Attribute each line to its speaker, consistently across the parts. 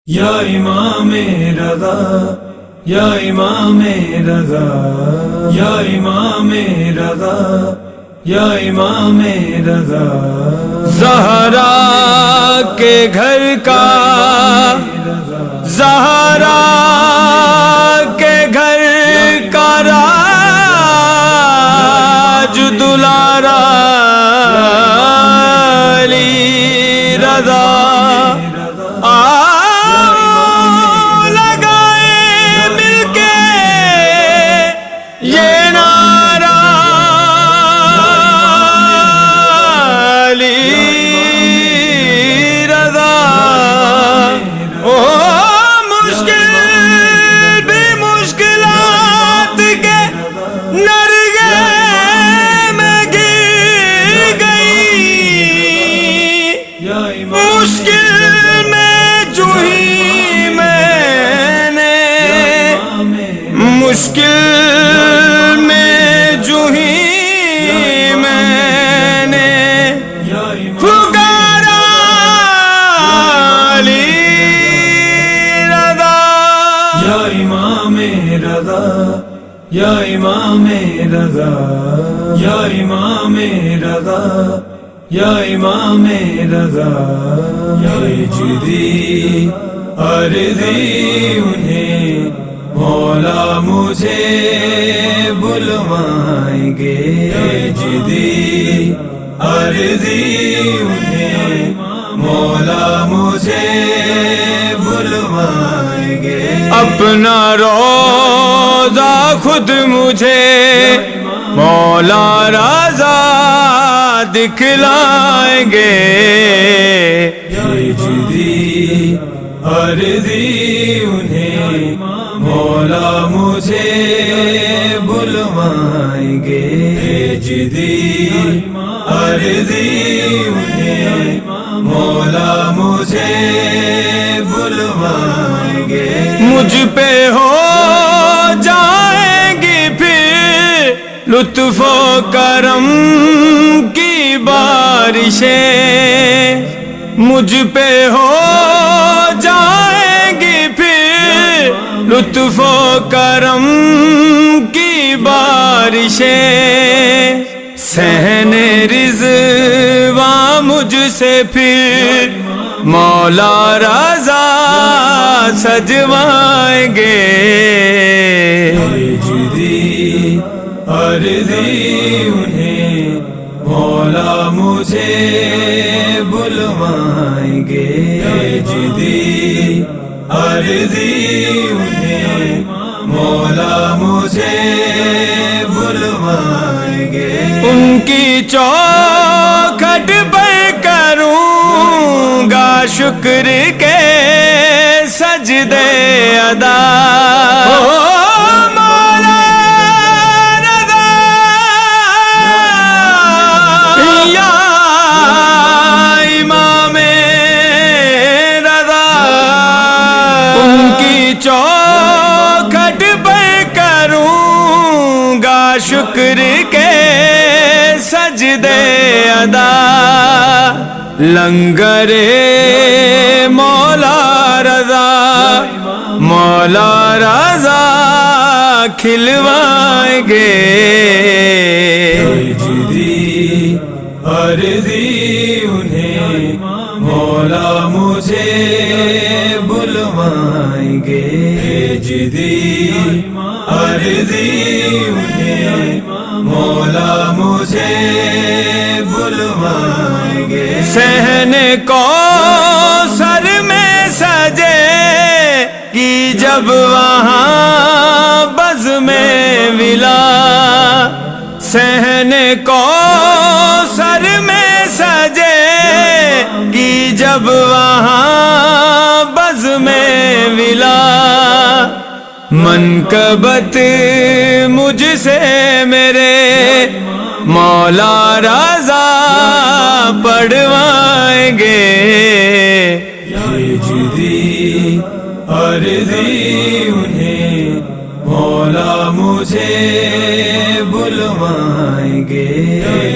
Speaker 1: یا امام رضا یا امام رضا یا امام رضا یا امام رضا
Speaker 2: زہرا کے گھر کا زہرا کے گھر کا راج دلارا علی رضا لگائے مل کے یہ نعرہ علی رضا او مشکل بھی مشکلات کے نرگے میں گر گئی مشکل میں جو ہی میں نے مشکل میں جو ہی میں نے پکارا علی رضا
Speaker 1: یا امام رضا یا امام رضا یا امام رضا یا امام رضا جدی عرضی انہیں مولا مجھے بلوائیں گے جدی عرضی انہیں مولا مجھے بلوائیں گے
Speaker 2: اپنا روضہ خود مجھے مولا رضا دکھلائیں گے
Speaker 1: جدی عرضی انہیں مولا مجھے بلوائیں گے جدی عرضی انہیں مولا مجھے بلوائیں گے
Speaker 2: مجھ پہ ہو جائیں گی پھر لطف و کرم کی بارشیں مجھ پہ ہو جائیں گی پھر لطف و کرم کی بارشیں صحن رضوان مجھ سے پھر مولا رضا سجوائیں گے
Speaker 1: جدی عرضی انہیں مولا مجھے بلوائیں گے جدی عرضی انہیں مولا مجھے بلوائیں گے
Speaker 2: ان کی چوکھٹ پر کروں گا شکر کے سجدے ادا مولا رضا یا امام رضا ان کی چوکھٹ پر کروں گا شکر کے سجدے ادا لنگر مولا رضا مولا رضا کھلوائیں گے
Speaker 1: جدی عرضی انہیں مولا مجھے بلوائیں گے جدی عرضی انہیں مولا مجھے بلوائیں گے
Speaker 2: صحن کوثر میں سجے کی جب وہاں بز میں ولا صحن کوثر میں سجے کی جب وہاں بز میں ولا منقبت مجھ سے میرے مولا رضا پڑھوائیں گے
Speaker 1: جدی عرضی انہیں مولا مجھے بلوائیں گے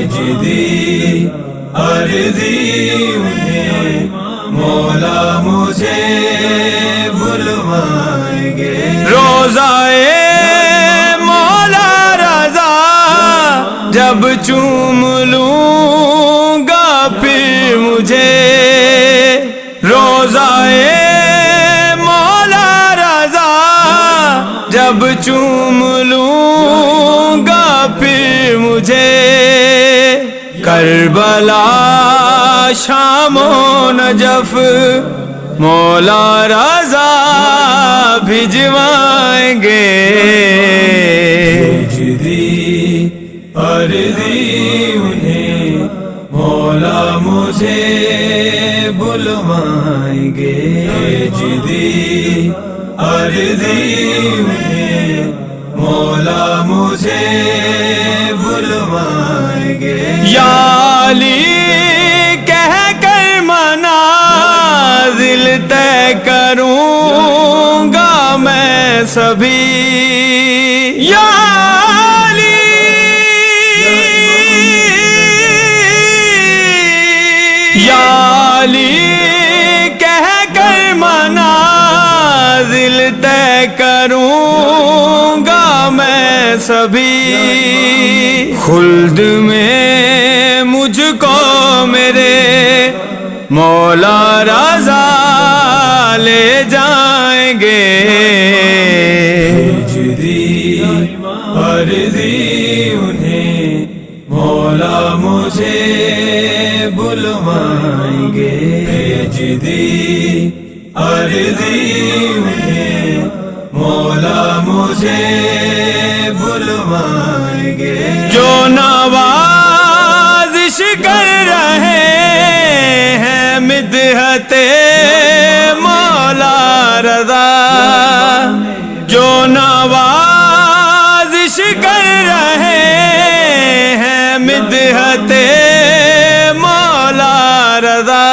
Speaker 1: جدی عرضی انہیں مولا مجھے بلوائیں گے
Speaker 2: روزائے مولا رضا جب چوم لوں گا پھر مجھے روزائے مولا رضا جب چوم لوں گا پھر مجھے کربلا شام و نجف مولا رضا بھجوائیں گے
Speaker 1: بھیج عرضی انہیں مولا مجھے بلوائیں گے بھیج عرضی انہیں مولا مجھے بلوائیں گے
Speaker 2: یا علی کہہ کر منازل طے کروں گا میں سبھی یا علی یا علی کہہ کر منازل طے کروں گا میں سبھی خلد میں مجھ کو میرے مولا رضا لے جائیں گے
Speaker 1: بھیج عرضی انہیں مولا مجھے بلوائیں گے بھیج عرضی انہیں مولا مجھے بلوائیں گے
Speaker 2: جو نوازش کر رہے ہیں مدحت مولا رضا جو نوازش کر رہے ہیں مدحت مولا رضا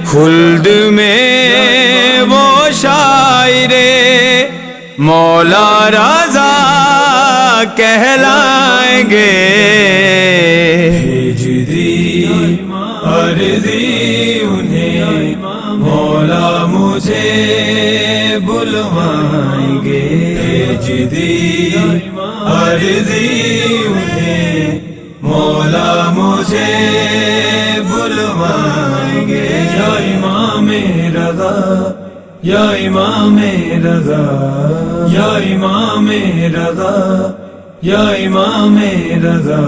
Speaker 2: خلد میں وہ شاعر مولا رضا کہلائیں گے
Speaker 1: بھیج عرضی انہیں مولا مجھے بلوائیں گے بھیج عرضی انہیں مولا مجھے بلوائیں گے یا امام رضا یا امام رضا یا امام رضا یا امام رضا